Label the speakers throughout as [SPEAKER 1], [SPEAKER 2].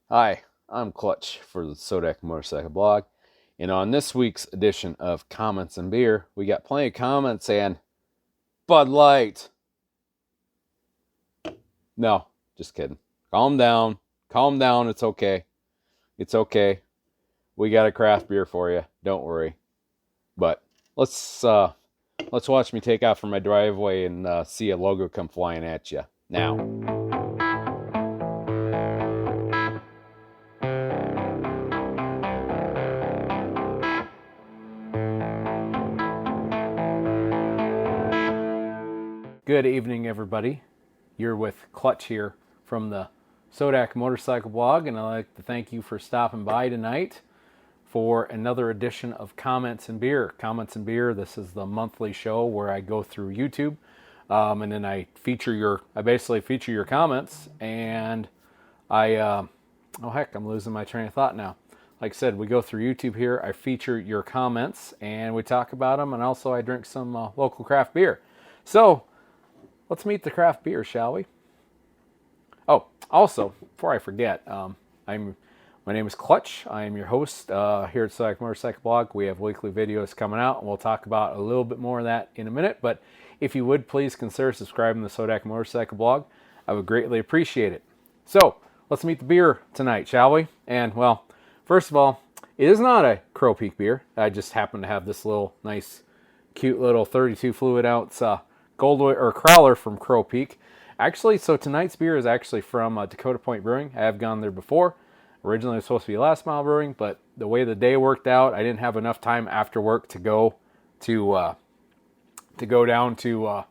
[SPEAKER 1] Hi, I'm Clutch for the Sodak Motorcycle Blog, and on this week's edition of Comments and Beer, we got plenty of comments and Bud Light. No, just kidding. Calm down. Calm down. It's okay. It's okay. We got a craft beer for you. Don't worry. But let's watch me take off from my driveway and see a logo come flying at you now. Good evening, everybody. You're with Clutch here from the Sodak Motorcycle Blog, and I'd like to thank you for stopping by tonight for another edition of Comments and Beer. Comments and Beer, this is the monthly show where I go through YouTube, and then I basically feature your comments, and oh heck, I'm losing my train of thought now. Like I said, we go through YouTube here, I feature your comments, and we talk about them, and also I drink some local craft beer. So, let's meet the craft beer, shall we? Oh, also, before I forget, my name is Clutch. I am your host here at Sodak Motorcycle Blog. We have weekly videos coming out, and we'll talk about a little bit more of that in a minute. But if you would, please consider subscribing to the Sodak Motorcycle Blog. I would greatly appreciate it. So, let's meet the beer tonight, shall we? And, well, first of all, it is not a Crow Peak beer. I just happen to have this little nice, cute little 32 fluid ounce Crowler from Crow Peak. Actually, so tonight's beer is actually from Dakota Point Brewing. I have gone there before. Originally, it was supposed to be Last Mile Brewing, but the way the day worked out, I didn't have enough time after work to go down to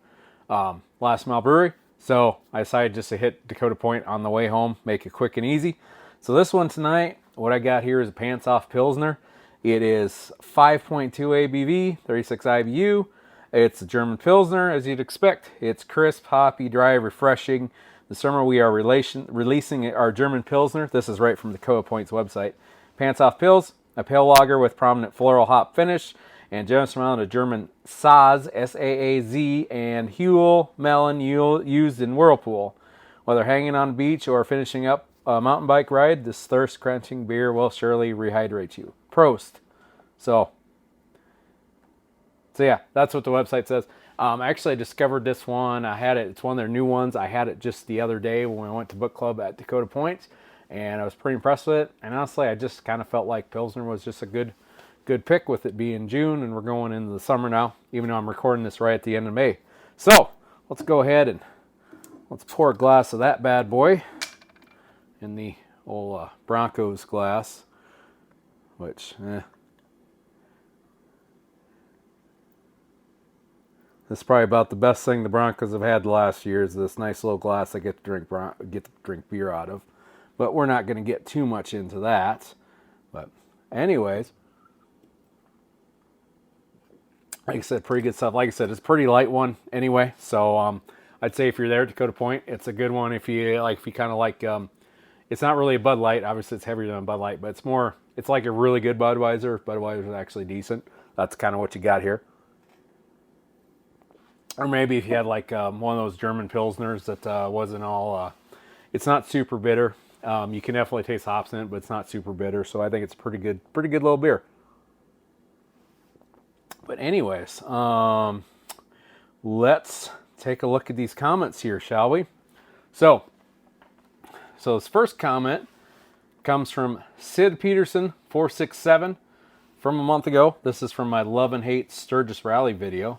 [SPEAKER 1] Last Mile Brewery. So I decided just to hit Dakota Point on the way home, make it quick and easy. So this one tonight, what I got here is a Pants Off Pilsner. It is 5.2 ABV, 36 IBU. It's a German Pilsner, as you'd expect. It's crisp, hoppy, dry, refreshing. This summer we are releasing our German Pilsner. This is right from Dakota Point's website. Pants Off Pils, a pale lager with prominent floral hop finish, and generous amount of German Saaz, S-A-A-Z, and Huel melon used in Whirlpool. Whether hanging on the beach or finishing up a mountain bike ride, this thirst-quenching beer will surely rehydrate you. Prost. So yeah, that's what the website says. Actually, I discovered this one. I had it. It's one of their new ones. I had it just the other day when we went to book club at Dakota Point, and I was pretty impressed with it. And honestly, I just kind of felt like Pilsner was just a good pick with it being June, and we're going into the summer now, even though I'm recording this right at the end of May. So let's go ahead and let's pour a glass of that bad boy in the old Broncos glass, which, this is probably about the best thing the Broncos have had the last year is this nice little glass I get to drink beer out of. But we're not going to get too much into that. But anyways, like I said, pretty good stuff. Like I said, it's a pretty light one anyway. So I'd say if you're there at Dakota Point, it's a good one. If you kind of like, it's not really a Bud Light. Obviously, it's heavier than a Bud Light, but it's like a really good Budweiser. Budweiser is actually decent. That's kind of what you got here. Or maybe if you had like one of those German Pilsners that wasn't all, it's not super bitter. You can definitely taste hops in it, but it's not super bitter. So I think it's pretty good little beer. But anyways, let's take a look at these comments here, shall we? So this first comment comes from Sid Peterson 467 from a month ago. This is from my Love and Hate Sturgis Rally video.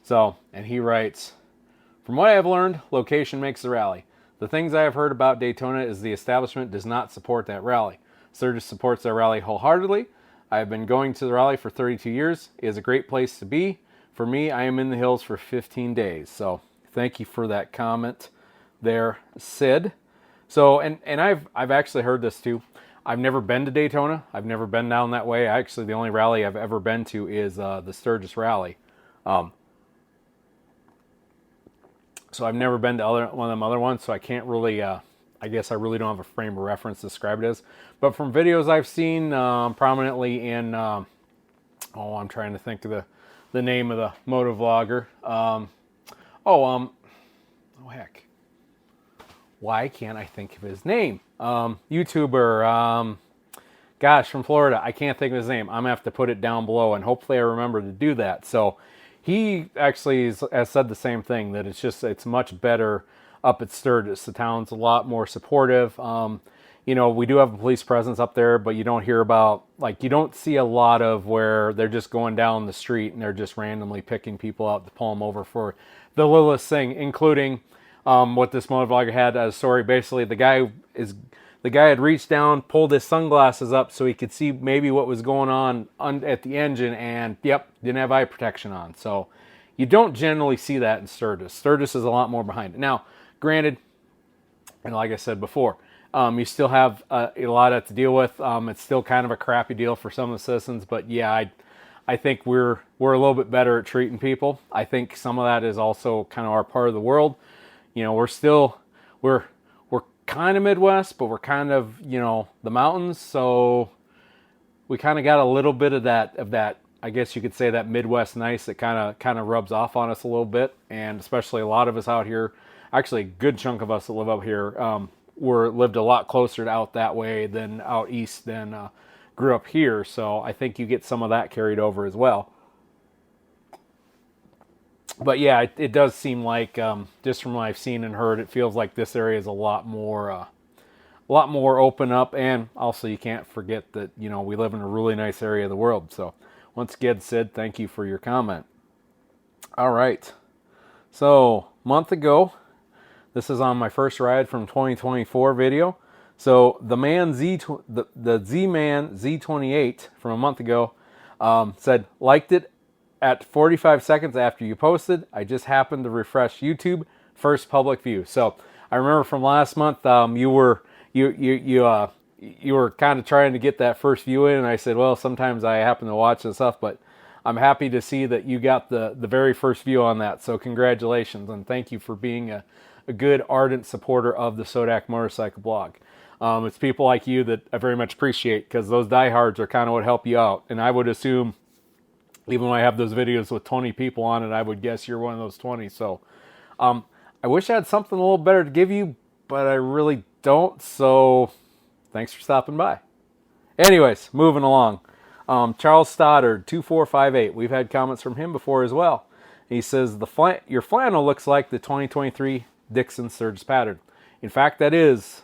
[SPEAKER 1] So, and he writes, from what I have learned, location makes the rally. The things I have heard about Daytona is the establishment does not support that rally. Sturgis supports their rally wholeheartedly. I have been going to the rally for 32 years. It is a great place to be. For me, I am in the hills for 15 days. So, thank you for that comment there, Sid. So, and I've actually heard this too. I've never been to Daytona. I've never been down that way. Actually, the only rally I've ever been to is the Sturgis Rally. So I've never been to one of them other ones, so I can't really, I guess I really don't have a frame of reference to describe it as. But from videos I've seen prominently in, I'm trying to think of the name of the motovlogger. why can't I think of his name? YouTuber, gosh, from Florida. I can't think of his name. I'm going to have to put it down below, and hopefully I remember to do that. So he actually has said the same thing, that it's much better up at Sturgis. The town's a lot more supportive. We do have a police presence up there, but you don't hear about, you don't see a lot of where they're just going down the street and they're just randomly picking people out to pull them over for the littlest thing, including what this motovlogger had as a story. Basically, the guy had reached down, pulled his sunglasses up so he could see maybe what was going on at the engine, and yep, didn't have eye protection on. So you don't generally see that in Sturgis. Sturgis is a lot more behind it. Now, granted, and like I said before, you still have a lot to deal with. It's still kind of a crappy deal for some of the citizens, but yeah, I think we're a little bit better at treating people. I think some of that is also kind of our part of the world. We're kind of Midwest, but we're kind of, the mountains. So we kind of got a little bit of that, I guess you could say, that Midwest nice that kind of rubs off on us a little bit. And especially a lot of us out here, actually a good chunk of us that live up here, lived a lot closer to out that way than out east than grew up here. So I think you get some of that carried over as well. But yeah, it does seem like, just from what I've seen and heard, it feels like this area is a lot more open up. And also, you can't forget that, we live in a really nice area of the world. So once again, Sid, thank you for your comment. All right. So, month ago, this is on my first ride from 2024 video. So the Z-Man Z28 from a month ago said, liked it at 45 seconds after you posted. I just happened to refresh YouTube, first public view. So I remember from last month, you were kind of trying to get that first view in, and I said, well, sometimes I happen to watch and stuff, but I'm happy to see that you got the very first view on that. So congratulations, and thank you for being a good, ardent supporter of the Sodak motorcycle blog. It's people like you that I very much appreciate, because those diehards are kind of what help you out. And I would assume, even when I have those videos with 20 people on it, I would guess you're one of those 20. So I wish I had something a little better to give you, but I really don't. So thanks for stopping by. Anyways, moving along. Charles Stoddard, 2458. We've had comments from him before as well. He says, your flannel looks like the 2023 Dixon Sturgis pattern. In fact, that was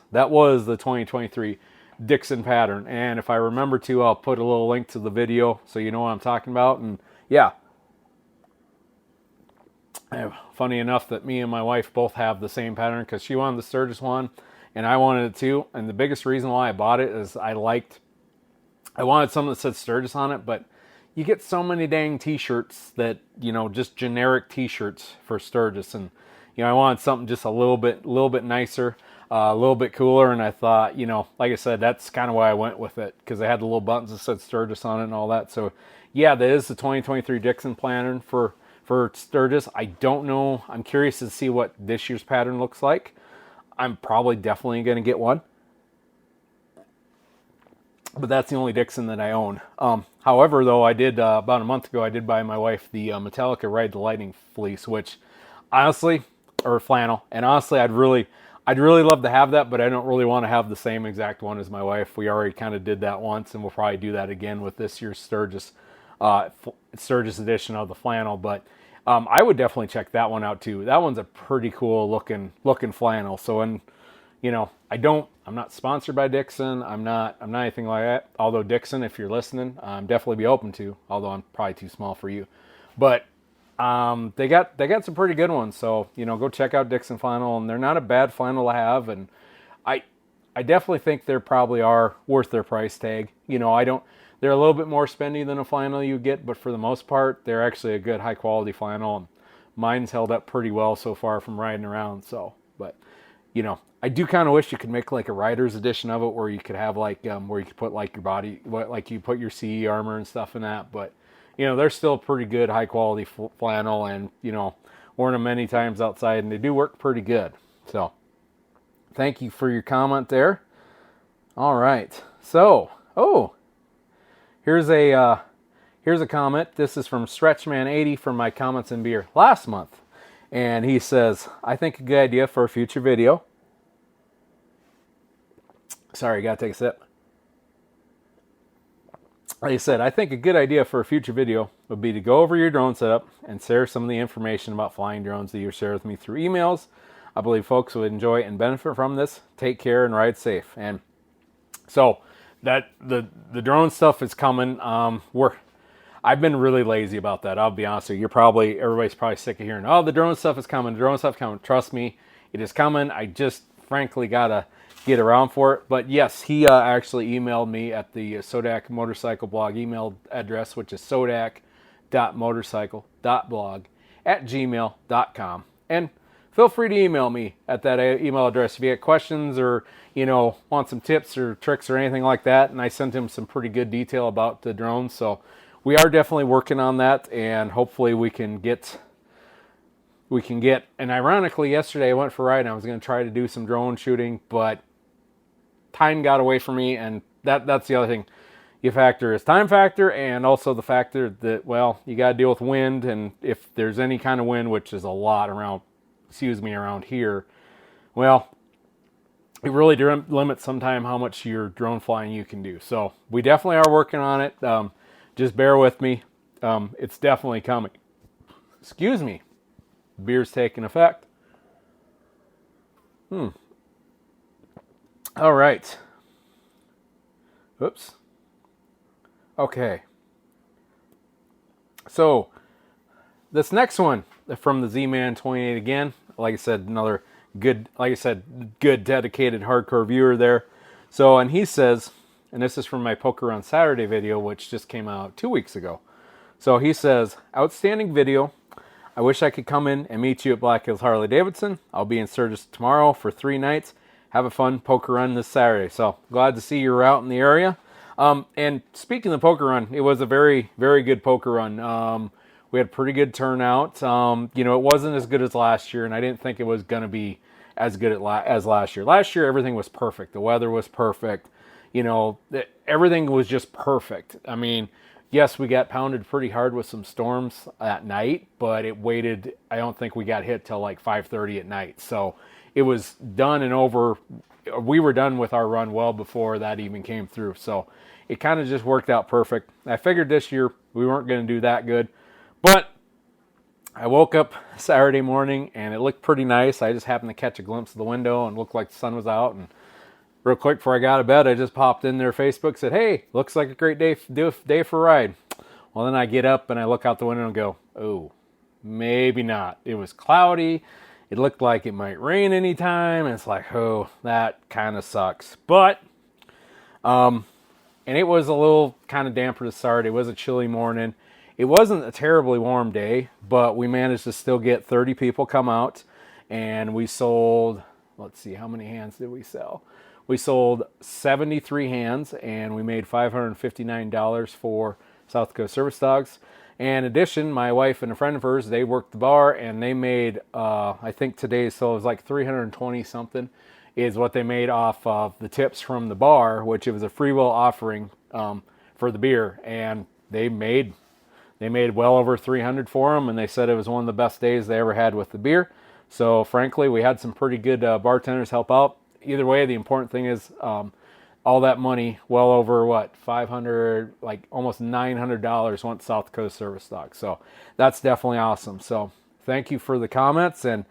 [SPEAKER 1] the 2023 Dixon pattern. And if I remember to, I'll put a little link to the video so you know what I'm talking about. And yeah, funny enough that me and my wife both have the same pattern, because she wanted the Sturgis one and I wanted it too. And the biggest reason why I bought it is I wanted something that said Sturgis on it, but you get so many dang t-shirts that, just generic t-shirts for Sturgis. And, I wanted something just a little bit nicer, a little bit cooler. And I thought, like I said, that's kind of why I went with it, because I had the little buttons that said Sturgis on it and all that. So yeah, that is the 2023 Dixon pattern for Sturgis. I don't know. I'm curious to see what this year's pattern looks like. I'm probably definitely going to get one, but that's the only Dixon that I own. However, though, I did, about a month ago, I did buy my wife the Metallica Ride the Lightning fleece, which honestly, or flannel, and honestly, I'd really love to have that, but I don't really want to have the same exact one as my wife. We already kind of did that once, and we'll probably do that again with this year's Sturgis edition of the flannel. But I would definitely check that one out too. That one's a pretty cool looking flannel. So, and I'm not sponsored by Dixon. I'm not anything like that. Although Dixon, if you're listening, definitely be open to. Although I'm probably too small for you, but they got some pretty good ones. So go check out Dixon flannel, and they're not a bad flannel to have. And I definitely think they probably are worth their price tag. They're a little bit more spendy than a flannel you get, but for the most part, they're actually a good high quality flannel. And mine's held up pretty well so far from riding around. So, but I do kind of wish you could make like a rider's edition of it, where you could have where you could put like your body, you put your CE armor and stuff in that. But they're still pretty good, high quality flannel, and worn them many times outside, and they do work pretty good. So thank you for your comment there. All right, so here's a comment. This is from Stretchman80 from my comments and beer last month, and he says, I think a good idea for a future video Sorry, gotta take a sip. Like I said, I think a good idea for a future video would be to go over your drone setup and share some of the information about flying drones that you share with me through emails. I believe folks would enjoy and benefit from this. Take care and ride safe. And so that the drone stuff is coming. I've been really lazy about that. I'll be honest with you. Everybody's probably sick of hearing, oh, the drone stuff is coming. The drone stuff is coming. Trust me, it is coming. I just frankly gotta get around for it. But yes, he actually emailed me at the Sodak Motorcycle Blog email address, which is sodak.motorcycle.blog@gmail.com. And feel free to email me at that email address if you get questions or, want some tips or tricks or anything like that. And I sent him some pretty good detail about the drones. So we are definitely working on that, and hopefully we can get, and ironically, yesterday I went for a ride and I was going to try to do some drone shooting, but time got away from me, and that's the other thing you factor is time factor, and also the factor that, well, you got to deal with wind, and if there's any kind of wind, which is a lot around here, well, it really limits sometime how much your drone flying you can do. So we definitely are working on it. Just bear with me. It's definitely coming. Excuse me. Beer's taking effect. All right. Oops. Okay. So this next one from the Z-Man 28 again. Like I said, another good dedicated hardcore viewer there. So, and he says, and this is from my Poker on Saturday video, which just came out 2 weeks ago. So he says, outstanding video. I wish I could come in and meet you at Black Hills Harley Davidson. I'll be in Sturgis tomorrow for 3 nights. Have a fun poker run this Saturday. So glad to see you're out in the area. And speaking of the poker run, it was a very, very good poker run. We had pretty good turnout. It wasn't as good as last year, and I didn't think it was going to be as good as last year. Last year, everything was perfect. The weather was perfect. Everything was just perfect. I mean, yes, we got pounded pretty hard with some storms at night, but it waited. I don't think we got hit till like 5:30 at night. So it was done and over. We were done with our run well before that even came through. So it kind of just worked out perfect. I figured this year we weren't going to do that good, but I woke up Saturday morning and it looked pretty nice. I just happened to catch a glimpse of the window and looked like the sun was out. And real quick before I got to bed, I just popped in their Facebook, said, hey, looks like a great day for a ride. Well, then I get up and I look out the window and go, oh, maybe not. It was cloudy. It looked like it might rain anytime. And it's like, oh, that kind of sucks. But, and it was a little kind of damper to start. It was a chilly morning. It wasn't a terribly warm day, but we managed to still get 30 people come out. And we sold, let's see, how many hands did we sell? We sold 73 hands, and we made $559 for South Coast Service Dogs. And in addition, my wife and a friend of hers, they worked the bar, and they made, I think today's, so it was like 320 something, is what they made off of the tips from the bar, which it was a free will offering for the beer. And they made well over 300 for them, and they said it was one of the best days they ever had with the beer. So frankly, we had some pretty good bartenders help out. Either way, the important thing is all that money, well over $500, like almost $900 went South Coast Service Dogs. So that's definitely awesome. So thank you for the comments, and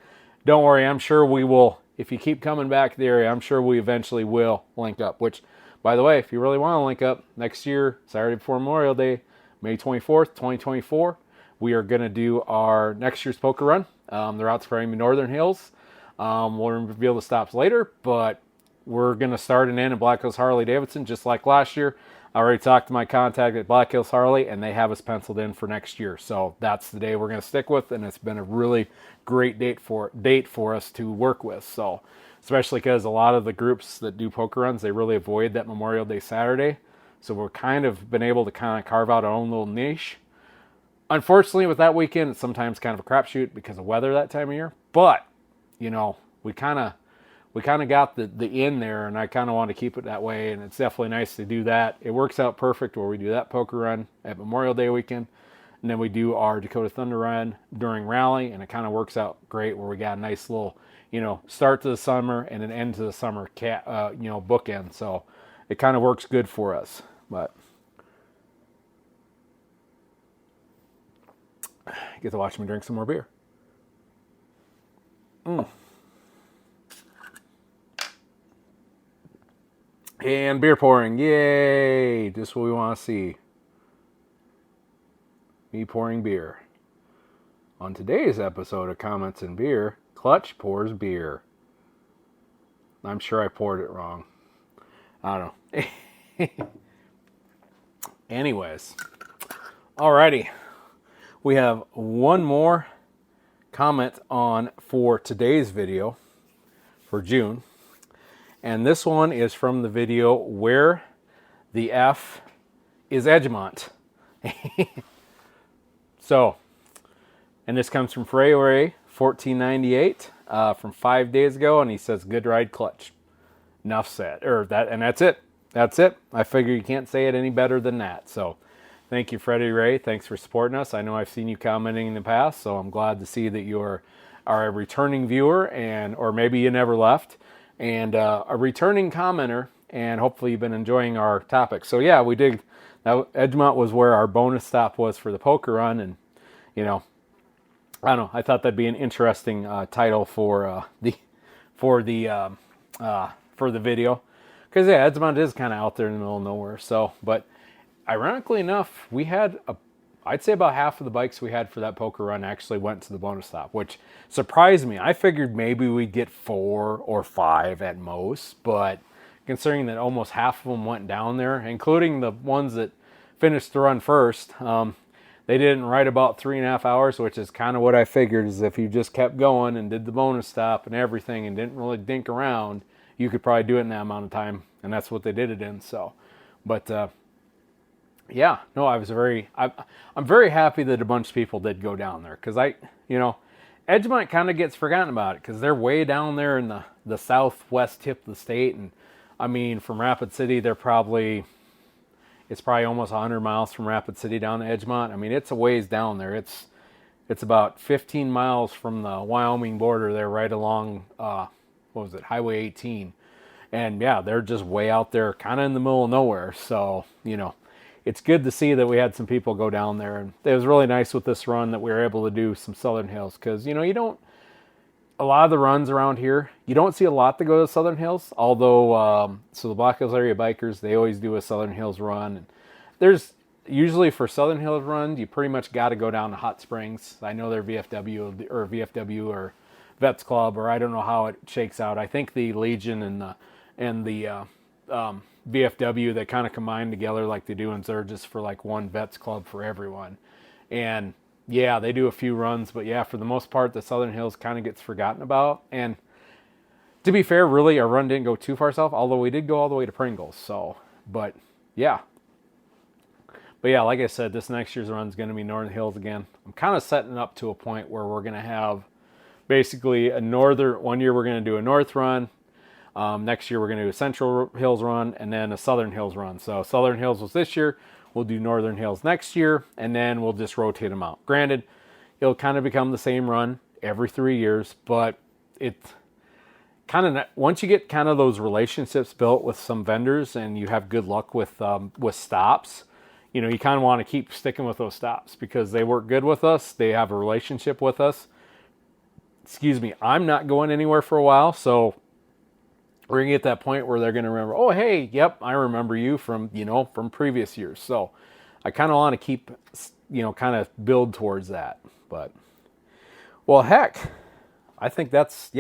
[SPEAKER 1] don't worry, I'm sure we will, if you keep coming back to the area, I'm sure we eventually will link up. Which, by the way, if you really want to link up, next year, Saturday before Memorial Day, May 24th, 2024, we are going to do our next year's poker run. The route's from Northern Hills. We'll reveal the stops later, but we're going to start and end in Black Hills Harley Davidson, just like last year. I already talked to my contact at Black Hills Harley, and they have us penciled in for next year. So that's the day we're going to stick with, and it's been a really great date for us to work with. So, especially because a lot of the groups that do poker runs, they really avoid that Memorial Day Saturday. So we're kind of been able to kind of carve out our own little niche. Unfortunately, with that weekend, it's sometimes kind of a crapshoot because of weather that time of year. But, we kind of got the in there, and I kind of want to keep it that way, and it's definitely nice to do that. It works out perfect where we do that poker run at Memorial Day weekend, and then we do our Dakota Thunder run during rally, and it kind of works out great where we got a nice little start to the summer and an end to the summer bookend. So it kind of works good for us. But I get to watch me drink some more beer. And beer pouring. Yay! Just what we want to see. Me pouring beer. On today's episode of Comments and Beer, Clutch pours beer. I'm sure I poured it wrong. I don't know. Anyways. Alrighty. We have one more comment on for today's video for June. And this one is from the video Where the F is Edgemont. So, and this comes from Freeway 1498 from 5 days ago, and he says, "Good ride, Clutch." Enough said, and that's it. That's it. I figure you can't say it any better than that. So, thank you, Freddie Ray. Thanks for supporting us. I know I've seen you commenting in the past, so I'm glad to see that you are a returning viewer, or maybe you never left, and a returning commenter, and hopefully you've been enjoying our topic. So yeah, we did. Now, Edgemont was where our bonus stop was for the poker run, and I don't know. I thought that'd be an interesting title for the video, because yeah, Edgemont is kind of out there in the middle of nowhere. So, but ironically enough, we had I'd say about half of the bikes we had for that poker run actually went to the bonus stop, which surprised me. I figured maybe we'd get 4 or 5 at most, but considering that almost half of them went down there, including the ones that finished the run first, they didn't ride about 3.5 hours, which is kind of what I figured, is if you just kept going and did the bonus stop and everything and didn't really dink around, you could probably do it in that amount of time, and that's what they did it in. So, but yeah, no, I'm very happy that a bunch of people did go down there, because Edgemont kind of gets forgotten about it because they're way down there in the southwest tip of the state, and I mean, from Rapid City, it's probably almost 100 miles from Rapid City down to Edgemont. I mean, it's a ways down there. It's about 15 miles from the Wyoming border there, right along, Highway 18. And yeah, they're just way out there, kind of in the middle of nowhere. So, it's good to see that we had some people go down there. And it was really nice with this run that we were able to do some Southern Hills, because, a lot of the runs around here, you don't see a lot that go to Southern Hills, although, so the Black Hills Area Bikers, they always do a Southern Hills run. And there's usually, for Southern Hills runs, you pretty much got to go down to Hot Springs. I know they're VFW or Vets Club, or I don't know how it shakes out. I think the Legion and the VFW, they kind of combine together like they do in Zurgis for like one Vets Club for everyone. And yeah, they do a few runs, but yeah, for the most part, the Southern Hills kind of gets forgotten about. And to be fair, really, our run didn't go too far south, although we did go all the way to Pringles. So, but yeah, like I said, this next year's run is going to be Northern Hills again. I'm kind of setting up to a point where we're going to have basically one year we're going to do a North run. Next year we're going to do a Central Hills run, and then a Southern Hills run. So Southern Hills was this year. We'll do Northern Hills next year, and then we'll just rotate them out. Granted, it'll kind of become the same run every 3 years, but it's kind of, once you get kind of those relationships built with some vendors and you have good luck with stops, you kind of want to keep sticking with those stops because they work good with us. They have a relationship with us. Excuse me, I'm not going anywhere for a while, so we're going to get that point where they're going to remember, oh, hey, yep, I remember you from previous years. So I kind of want to keep, kind of build towards that. But, well, heck, I think that's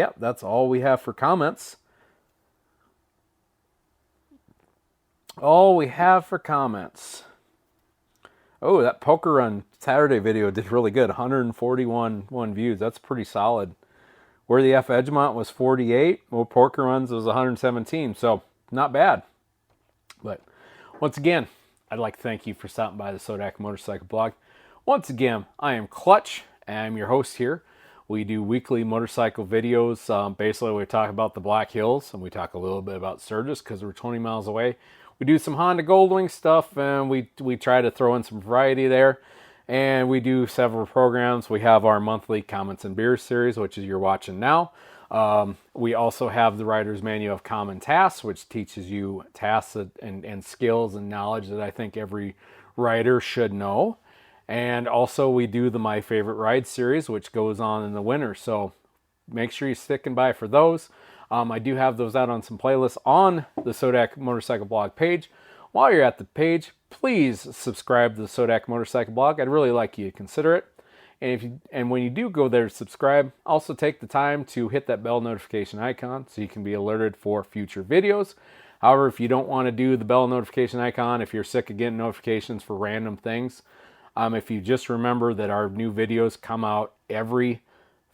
[SPEAKER 1] all we have for comments. All we have for comments. Oh, that poker run Saturday video did really good. 141 views. That's pretty solid. Where the F Edgemont was 48, well, poker runs was 117, so not bad. But once again, I'd like to thank you for stopping by the Sodak Motorcycle Blog. Once again, I am Clutch, and I'm your host here. We do weekly motorcycle videos. Basically, we talk about the Black Hills, and we talk a little bit about Sturgis because we're 20 miles away. We do some Honda Goldwing stuff, and we try to throw in some variety there. And we do several programs. We have our monthly Comments and Beers series, which is you're watching now. We also have the Rider's Manual of Common Tasks, which teaches you tasks and skills and knowledge that I think every rider should know. And also we do the My Favorite Ride series, which goes on in the winter. So make sure you're sticking by for those. I do have those out on some playlists on the Sodak Motorcycle Blog page. While you're at the page, please subscribe to the Sodak Motorcycle Blog. I'd really like you to consider it. And when you do go there to subscribe, also take the time to hit that bell notification icon so you can be alerted for future videos. However, if you don't want to do the bell notification icon, if you're sick of getting notifications for random things, if you just remember that our new videos come out every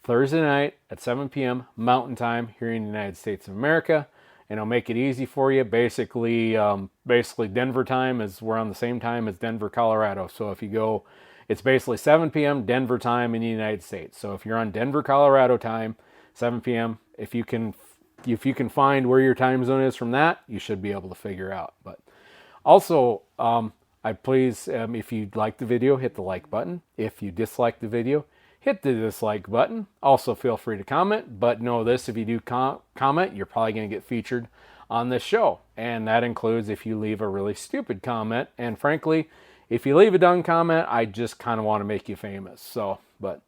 [SPEAKER 1] Thursday night at 7 p.m. Mountain Time here in the United States of America, and I'll make it easy for you. Basically Denver time is we're on the same time as Denver, Colorado. So if you go, it's basically 7 p.m. Denver time in the United States. So if you're on Denver, Colorado time, 7 p.m., if you can find where your time zone is from that, you should be able to figure out. But also, if you like the video, hit the like button. If you dislike the video, hit the dislike button. Also, feel free to comment, but know this, if you do comment, you're probably going to get featured on this show. And that includes if you leave a really stupid comment. And frankly, if you leave a dumb comment, I just kind of want to make you famous. So, but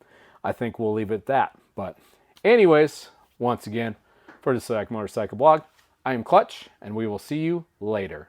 [SPEAKER 1] I think we'll leave it at that. But anyways, once again, for the Sodak Motorcycle Blog, I am Clutch, and we will see you later.